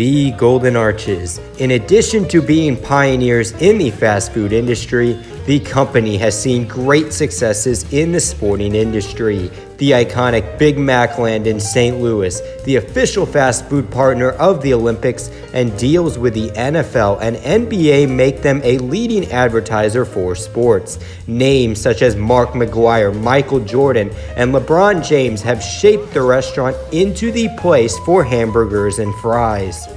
The Golden Arches. In addition to being pioneers in the fast food industry, the company has seen great successes in the sporting industry. The iconic Big Mac land in St. Louis, the official fast food partner of the Olympics, and deals with the NFL and NBA make them a leading advertiser for sports. Names such as Mark McGwire, Michael Jordan, and LeBron James have shaped the restaurant into the place for hamburgers and fries.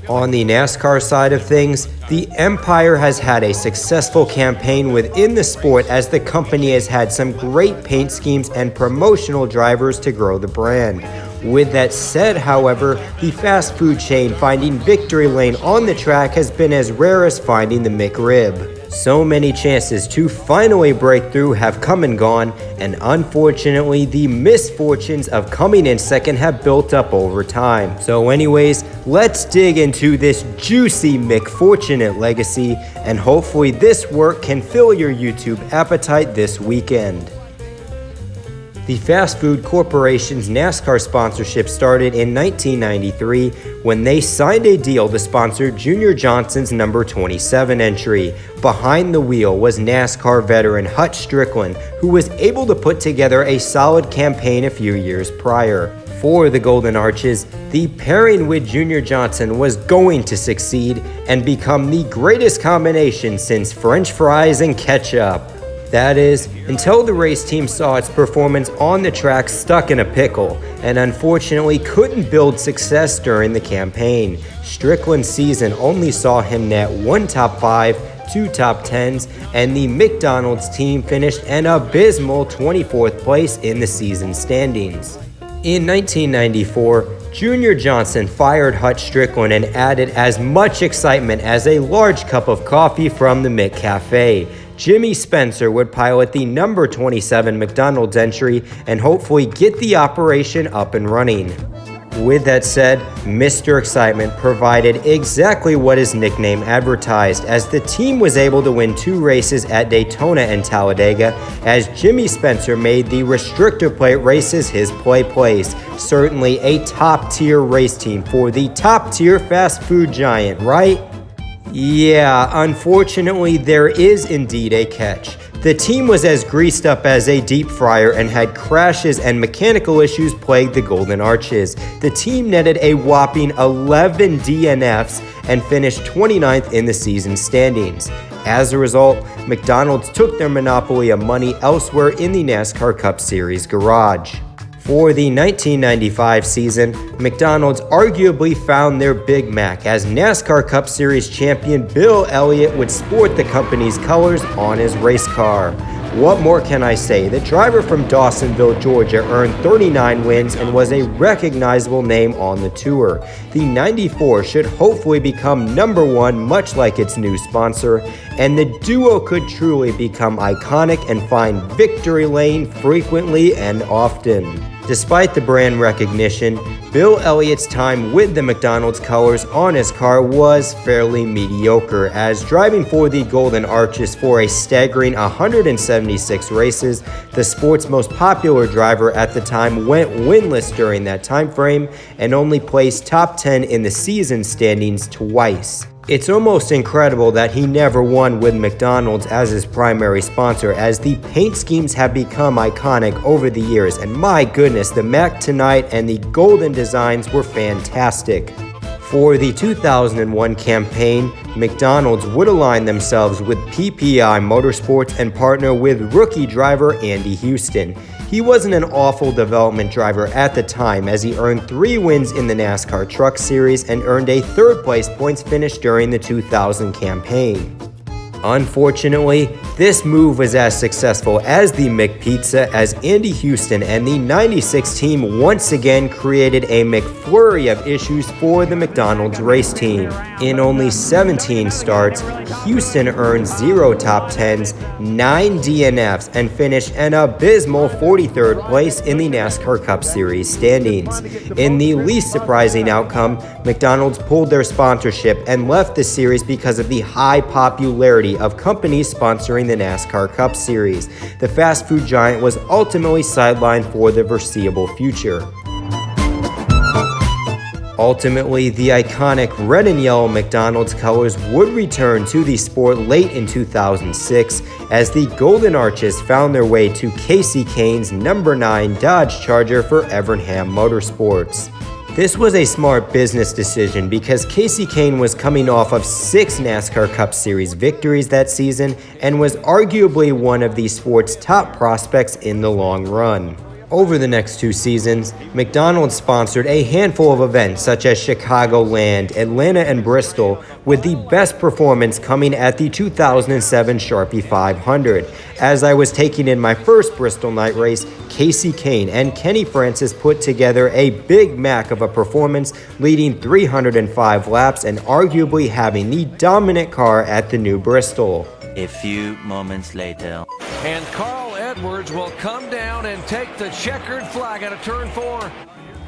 On the NASCAR side of things, the Empire has had a successful campaign within the sport as the company has had some great paint schemes and promotional drivers to grow the brand. With that said, however, the fast food chain finding victory lane on the track has been as rare as finding the McRib. So many chances to finally break through have come and gone, and unfortunately, the misfortunes of coming in second have built up over time. So anyways, let's dig into this juicy McFortunate legacy, and hopefully this work can fill your YouTube appetite this weekend. The Fast Food Corporation's NASCAR sponsorship started in 1993 when they signed a deal to sponsor Junior Johnson's number 27 entry. Behind the wheel was NASCAR veteran Hutch Strickland, who was able to put together a solid campaign a few years prior. For the Golden Arches, the pairing with Junior Johnson was going to succeed and become the greatest combination since French fries and ketchup. That is, until the race team saw its performance on the track stuck in a pickle, and unfortunately couldn't build success during the campaign. Strickland's season only saw him net 1 top 5, 2 top 10s, and the McDonald's team finished an abysmal 24th place in the season standings. In 1994, Junior Johnson fired Hutch Strickland and added as much excitement as a large cup of coffee from the McCafe. Jimmy Spencer would pilot the number 27 McDonald's entry and hopefully get the operation up and running. With that said, Mr. Excitement provided exactly what his nickname advertised, as the team was able to win 2 races at Daytona and Talladega, as Jimmy Spencer made the restrictor plate races his place. Certainly a top-tier race team for the top-tier fast food giant, right? Yeah, unfortunately, there is indeed a catch. The team was as greased up as a deep fryer and had crashes and mechanical issues plague the Golden Arches. The team netted a whopping 11 DNFs and finished 29th in the season standings. As a result, McDonald's took their monopoly of money elsewhere in the NASCAR Cup Series garage. For the 1995 season, McDonald's arguably found their Big Mac as NASCAR Cup Series champion Bill Elliott would sport the company's colors on his race car. What more can I say? The driver from Dawsonville, Georgia earned 39 wins and was a recognizable name on the tour. The 94 should hopefully become number 1, much like its new sponsor, and the duo could truly become iconic and find victory lane frequently and often. Despite the brand recognition, Bill Elliott's time with the McDonald's colors on his car was fairly mediocre, as driving for the Golden Arches for a staggering 176 races, the sport's most popular driver at the time went winless during that time frame and only placed top 10 in the season standings twice. It's almost incredible that he never won with McDonald's as his primary sponsor, as the paint schemes have become iconic over the years, and my goodness, the Mac Tonight and the golden designs were fantastic. For the 2001 campaign, McDonald's would align themselves with PPI Motorsports and partner with rookie driver Andy Houston. He wasn't an awful development driver at the time, as he earned 3 wins in the NASCAR Truck Series and earned a 3rd place points finish during the 2000 campaign. Unfortunately, this move was as successful as the McPizza, as Andy Houston and the 96 team once again created a McFlurry of issues for the McDonald's race team. In only 17 starts, Houston earned 0 top 10s, 9 DNFs, and finished an abysmal 43rd place in the NASCAR Cup Series standings. In the least surprising outcome, McDonald's pulled their sponsorship and left the series because of the high popularity of companies sponsoring the NASCAR Cup Series. The fast food giant was ultimately sidelined for the foreseeable future. Ultimately, the iconic red and yellow McDonald's colors would return to the sport late in 2006 as the Golden Arches found their way to Kasey Kahne's number 9 Dodge Charger for Evernham Motorsports. This was a smart business decision because Kasey Kahne was coming off of 6 NASCAR Cup Series victories that season and was arguably one of the sport's top prospects in the long run. Over the next 2 seasons, McDonald's sponsored a handful of events such as Chicagoland, Atlanta, and Bristol, with the best performance coming at the 2007 Sharpie 500. As I was taking in my first Bristol night race, Kasey Kahne and Kenny Francis put together a Big Mac of a performance, leading 305 laps and arguably having the dominant car at the new Bristol. A few moments later. And Carl Edwards will come down and take the checkered flag out of turn 4.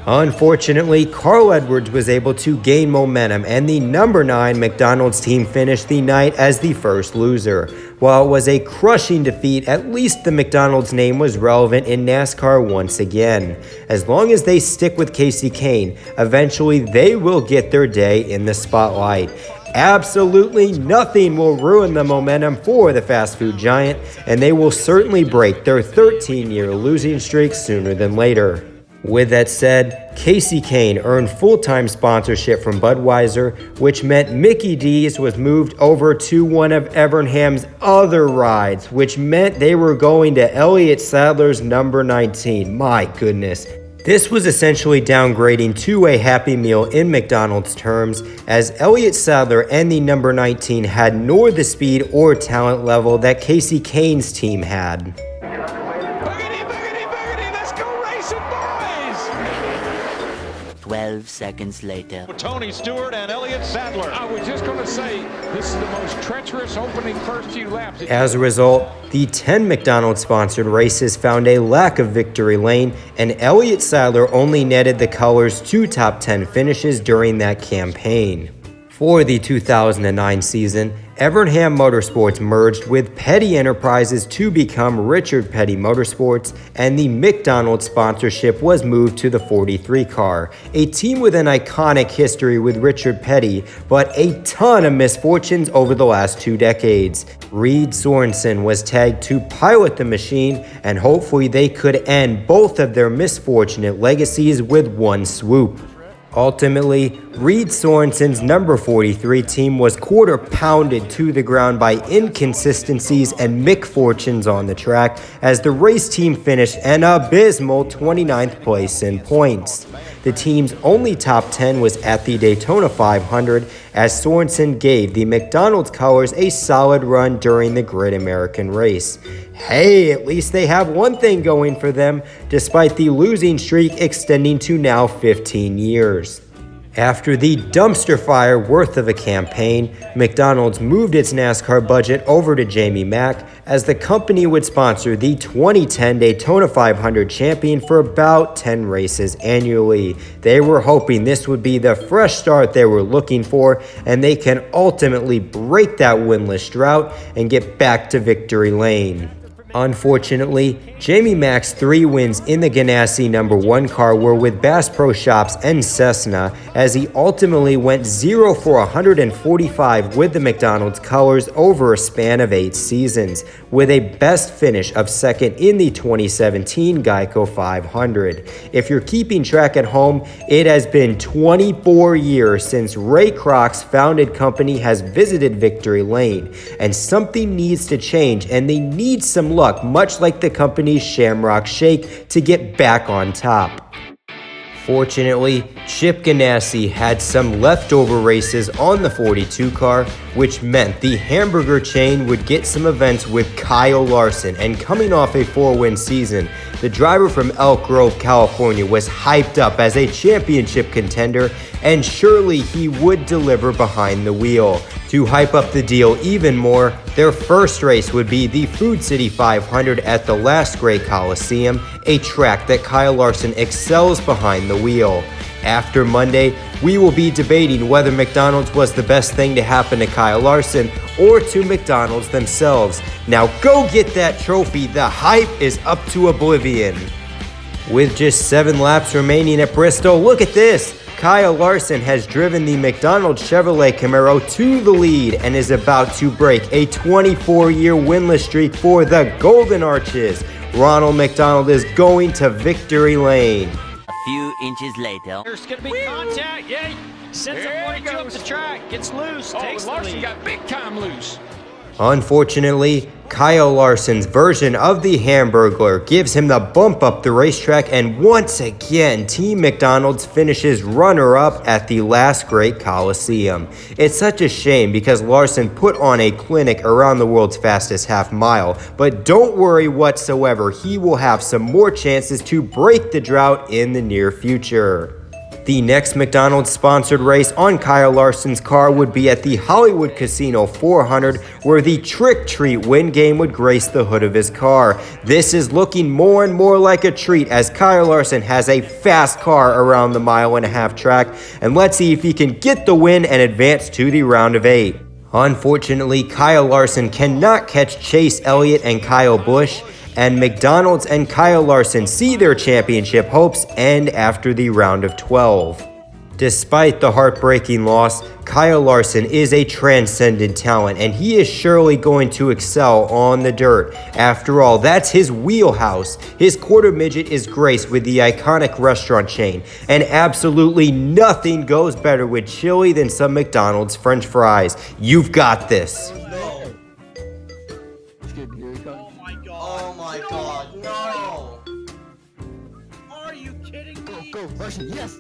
Unfortunately, Carl Edwards was able to gain momentum and the number 9 McDonald's team finished the night as the first loser. While it was a crushing defeat, at least the McDonald's name was relevant in NASCAR once again. As long as they stick with Kasey Kahne, eventually they will get their day in the spotlight. Absolutely nothing will ruin the momentum for the fast food giant, and they will certainly break their 13-year losing streak sooner than later. With that said, Kasey Kahne earned full-time sponsorship from Budweiser, which meant Mickey D's was moved over to one of Evernham's other rides, which meant they were going to Elliott Sadler's number 19. My goodness. This was essentially downgrading to a Happy Meal in McDonald's terms, as Elliott Sadler and the number 19 had nor the speed or talent level that Kasey Kahne's team had. Boogity, boogity, boogity, let's go racing, boys! 12 seconds later. Tony Stewart and Elliott Sadler. I was just going to say, this is the most treacherous opening first few laps. As a result, the 10 McDonald's-sponsored races found a lack of victory lane, and Elliott Sadler only netted the colors 2 top 10 finishes during that campaign. For the 2009 season, Evernham Motorsports merged with Petty Enterprises to become Richard Petty Motorsports, and the McDonald's sponsorship was moved to the 43 car, a team with an iconic history with Richard Petty, but a ton of misfortunes over the last 2 decades. Reed Sorensen was tagged to pilot the machine, and hopefully they could end both of their misfortunate legacies with one swoop. Ultimately, Reed Sorensen's number 43 team was quarter-pounded to the ground by inconsistencies and misfortunes on the track as the race team finished an abysmal 29th place in points. The team's only top 10 was at the Daytona 500 as Sorensen gave the McDonald's colors a solid run during the Great American Race. Hey, at least they have one thing going for them, despite the losing streak extending to now 15 years. After the dumpster fire worth of a campaign, McDonald's moved its NASCAR budget over to Jamie Mack as the company would sponsor the 2010 Daytona 500 champion for about 10 races annually. They were hoping this would be the fresh start they were looking for, and they can ultimately break that winless drought and get back to victory lane. Unfortunately, Jamie Mack's 3 wins in the Ganassi number 1 car were with Bass Pro Shops and Cessna, as he ultimately went 0 for 145 with the McDonald's colors over a span of 8 seasons, with a best finish of 2nd in the 2017 Geico 500. If you're keeping track at home, it has been 24 years since Ray Kroc's founded company has visited victory lane, and something needs to change, and they need some luck, much like the company's Shamrock Shake, to get back on top. Fortunately, Chip Ganassi had some leftover races on the 42 car, which meant the hamburger chain would get some events with Kyle Larson, and coming off a 4-win season, the driver from Elk Grove, California was hyped up as a championship contender, and surely he would deliver behind the wheel. To hype up the deal even more, their first race would be the Food City 500 at the Last Great Coliseum, a track that Kyle Larson excels behind the wheel. After Monday, we will be debating whether McDonald's was the best thing to happen to Kyle Larson or to McDonald's themselves. Now go get that trophy, the hype is up to oblivion. With just 7 laps remaining at Bristol, look at this! Kyle Larson has driven the McDonald's Chevrolet Camaro to the lead and is about to break a 24-year winless streak for the Golden Arches. Ronald McDonald is going to victory lane. A few inches later. There's going to be contact. Yeah, sends There him he right up goes. the track. Gets loose. Oh, Takes the Larson lead. got big time loose. Unfortunately, Kyle Larson's version of the Hamburglar gives him the bump up the racetrack, and once again, Team McDonald's finishes runner-up at the last great Coliseum. It's such a shame because Larson put on a clinic around the world's fastest half mile, but don't worry whatsoever, he will have some more chances to break the drought in the near future. The next McDonald's sponsored race on Kyle Larson's car would be at the Hollywood Casino 400, where the Trick Treat win game would grace the hood of his car. This is looking more and more like a treat as Kyle Larson has a fast car around the mile-and-a-half track, and let's see if he can get the win and advance to the round of 8. Unfortunately, Kyle Larson cannot catch Chase Elliott and Kyle Busch, and McDonald's and Kyle Larson see their championship hopes end after the round of 12. Despite the heartbreaking loss, Kyle Larson is a transcendent talent, and he is surely going to excel on the dirt. After all, that's his wheelhouse. His quarter midget is graced with the iconic restaurant chain, and absolutely nothing goes better with chili than some McDonald's French fries. You've got this. Oh my god, no! Are you kidding me? Go, Larson, yes!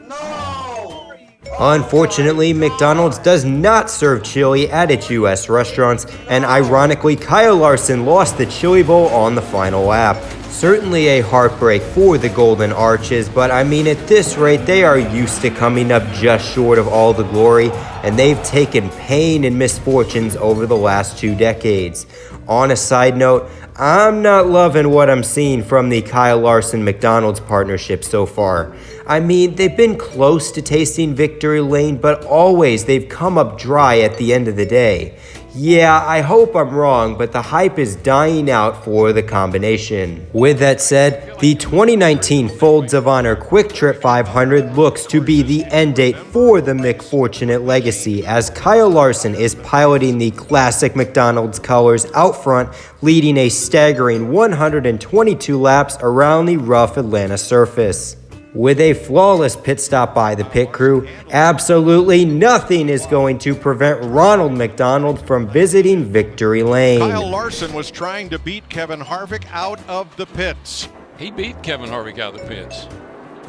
No! Unfortunately, McDonald's does not serve chili at its U.S. restaurants, and ironically, Kyle Larson lost the Chili Bowl on the final lap. Certainly a heartbreak for the Golden Arches, but I mean, at this rate, they are used to coming up just short of all the glory, and they've taken pain and misfortunes over the last 2 decades. On a side note, I'm not loving what I'm seeing from the Kyle Larson-McDonald's partnership so far. I mean, they've been close to tasting victory lane, but always they've come up dry at the end of the day. Yeah, I hope I'm wrong, but the hype is dying out for the combination. With that said, the 2019 Folds of Honor Quick Trip 500 looks to be the end date for the McFortunate legacy, as Kyle Larson is piloting the classic McDonald's colors out front, leading a staggering 122 laps around the rough Atlanta surface. With a flawless pit stop by the pit crew, absolutely nothing is going to prevent Ronald McDonald from visiting victory lane. Kyle Larson was trying to beat Kevin Harvick out of the pits. He beat Kevin Harvick out of the pits.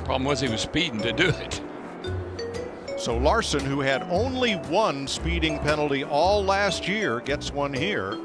Problem was he was speeding to do it. So Larson, who had only one speeding penalty all last year, gets one here,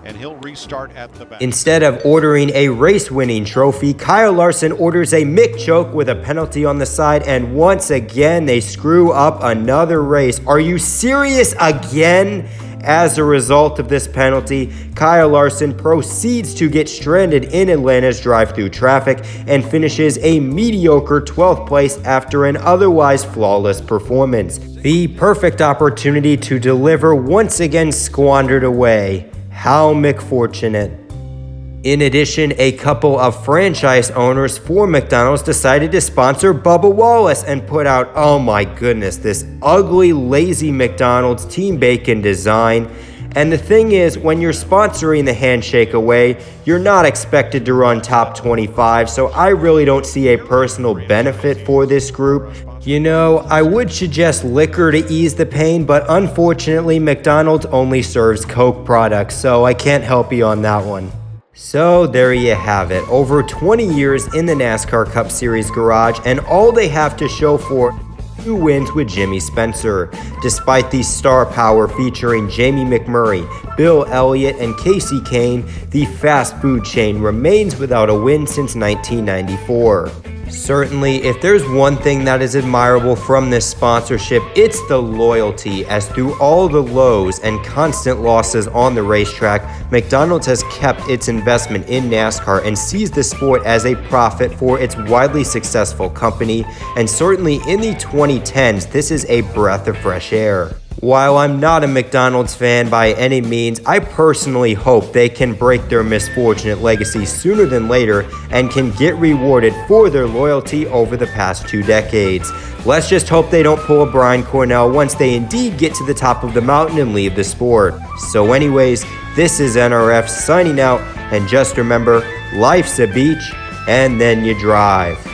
and he'll restart at the back. Instead of ordering a race-winning trophy, Kyle Larson orders a Mick choke with a penalty on the side, and once again, they screw up another race. Are you serious again? As a result of this penalty, Kyle Larson proceeds to get stranded in Atlanta's drive-thru traffic and finishes a mediocre 12th place after an otherwise flawless performance. The perfect opportunity to deliver once again squandered away. How McFortunate. In addition, a couple of franchise owners for McDonald's decided to sponsor Bubba Wallace and put out, oh my goodness, this ugly, lazy McDonald's Team Bacon design. And the thing is, when you're sponsoring the handshake away, you're not expected to run top 25, so I really don't see a personal benefit for this group. You know, I would suggest liquor to ease the pain, but unfortunately, McDonald's only serves Coke products, so I can't help you on that one. So there you have it, over 20 years in the NASCAR Cup Series garage, and all they have to show for 2 wins with Jimmy Spencer. Despite the star power featuring Jamie McMurray, Bill Elliott, and Kasey Kahne, the fast food chain remains without a win since 1994. Certainly, if there's one thing that is admirable from this sponsorship, it's the loyalty, as through all the lows and constant losses on the racetrack, McDonald's has kept its investment in NASCAR and sees the sport as a profit for its widely successful company, and certainly in the 2010s, this is a breath of fresh air. While I'm not a McDonald's fan by any means, I personally hope they can break their misfortunate legacy sooner than later and can get rewarded for their loyalty over the past 2 decades. Let's just hope they don't pull a Brian Cornell once they indeed get to the top of the mountain and leave the sport. So anyways, this is NRF signing out, and just remember, life's a beach and then you drive.